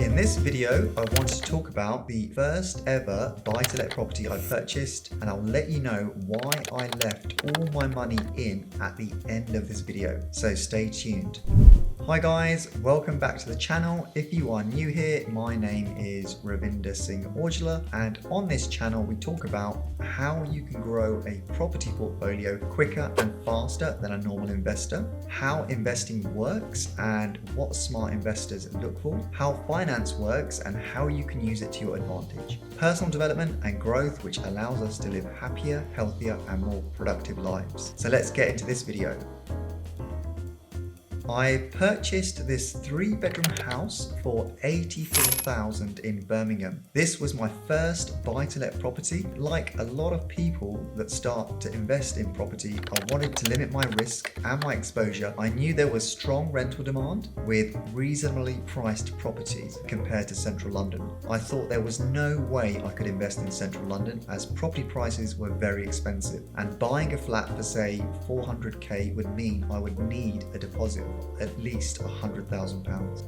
In this video, I want to talk about the first ever buy-to-let property I purchased, and I'll let you know why I left all my money in at the end of this video, so stay tuned. Hi guys, welcome back to the channel. If you are new here, my name is Ravinder Singh Aujla, and on this channel we talk about how you can grow a property portfolio quicker and faster than a normal investor, how investing works and what smart investors look for, how finance works and how you can use it to your advantage, personal development and growth which allows us to live happier, healthier and more productive lives. So let's get into this video. I purchased this 3-bedroom house for $84,000 in Birmingham. This was my first buy-to-let property. Like a lot of people that start to invest in property, I wanted to limit my risk and my exposure. I knew there was strong rental demand with reasonably priced properties compared to central London. I thought there was no way I could invest in central London as property prices were very expensive, and buying a flat for say 400k would mean I would need a deposit of at least £100,000.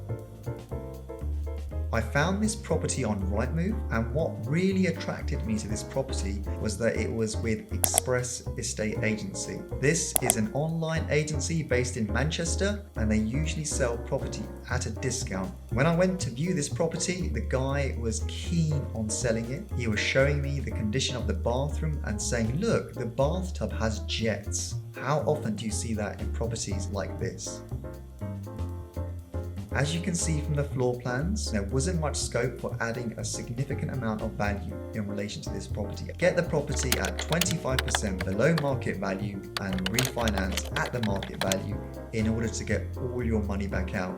I found this property on Rightmove, and what really attracted me to this property was that it was with Express Estate Agency. This is an online agency based in Manchester, and they usually sell property at a discount. When I went to view this property, the guy was keen on selling it. He was showing me the condition of the bathroom and saying, look, the bathtub has jets. How often do you see that in properties like this? As you can see from the floor plans, there wasn't much scope for adding a significant amount of value in relation to this property. Get the property at 25% below market value and refinance at the market value in order to get all your money back out.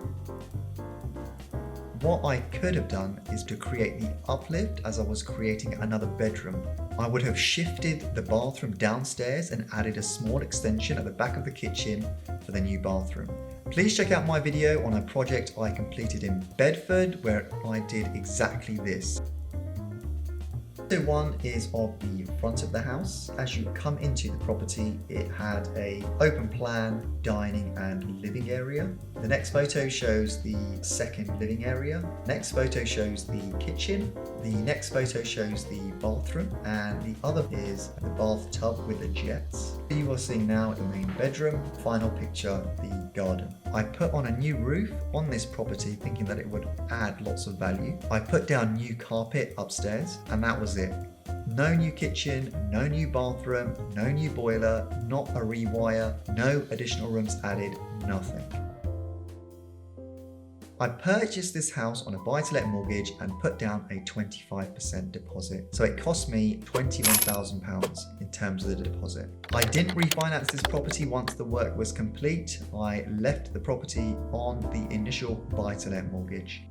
What I could have done is to create the uplift as I was creating another bedroom. I would have shifted the bathroom downstairs and added a small extension at the back of the kitchen for the new bathroom. Please check out my video on a project I completed in Bedford where I did exactly this. So one is of the front of the house. As you come into the property, it had a open plan dining and living area. The next photo shows the second living area. Next photo shows the kitchen. The next photo shows the bathroom, and the other is the bathtub with the jets. You are seeing now the main bedroom. Final picture, the garden. I put on a new roof on this property thinking that it would add lots of value. I put down new carpet upstairs, and that was it. No new kitchen, no new bathroom, no new boiler, not a rewire, no additional rooms added, nothing. I purchased this house on a buy-to-let mortgage and put down a 25% deposit. So it cost me £21,000 in terms of the deposit. I didn't refinance this property once the work was complete. I left the property on the initial buy-to-let mortgage.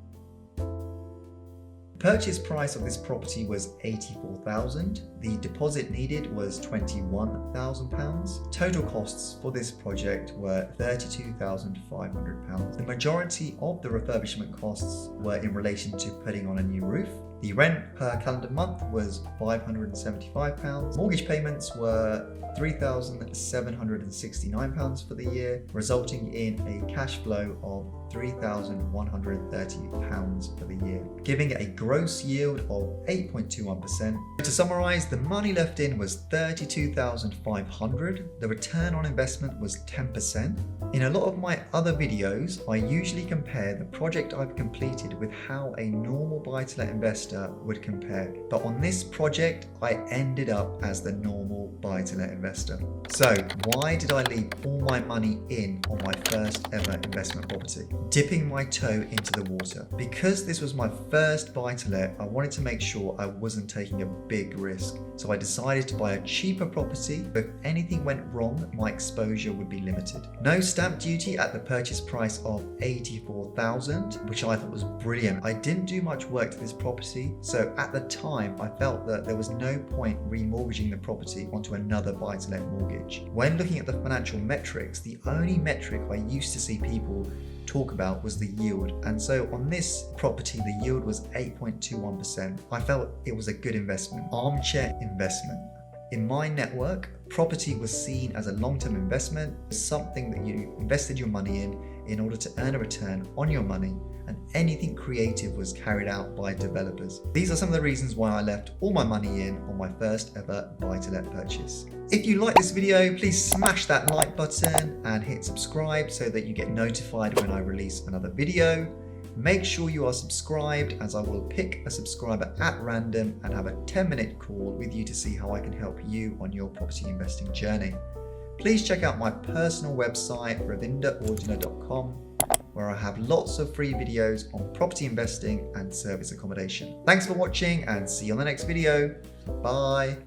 The purchase price of this property was $84,000. The deposit needed was £21,000. Total costs for this project were £32,500. The majority of the refurbishment costs were in relation to putting on a new roof. The rent per calendar month was £575. Mortgage payments were £3,769 for the year, resulting in a cash flow of £3,130 for the year, giving a gross yield of 8.21%. To summarise, the money left in was $32,500. The return on investment was 10%. In a lot of my other videos, I usually compare the project I've completed with how a normal buy-to-let investor would compare. But on this project, I ended up as the normal buy-to-let investor. So why did I leave all my money in on my first ever investment property? Dipping my toe into the water. Because this was my first buy-to-let, I wanted to make sure I wasn't taking a big risk. So I decided to buy a cheaper property. If anything went wrong, my exposure would be limited. No stamp duty at the purchase price of $84,000, which I thought was brilliant. I didn't do much work to this property, so at the time I felt that there was no point remortgaging the property onto another buy-to-let mortgage. When looking at the financial metrics, the only metric I used to see people talk about was the yield, and so on this property the yield was 8.21%. I felt it was a good investment. Armchair investment. In my network, property was seen as a long-term investment, something that you invested your money in order to earn a return on your money and anything creative was carried out by developers. These are some of the reasons why I left all my money in on my first ever buy-to-let purchase. If you like this video, please smash that like button and hit subscribe so that you get notified when I release another video. Make sure you are subscribed, as I will pick a subscriber at random and have a 10-minute call with you to see how I can help you on your property investing journey. Please check out my personal website, ravinderordina.com, where I have lots of free videos on property investing and service accommodation. Thanks for watching and see you on the next video. Bye.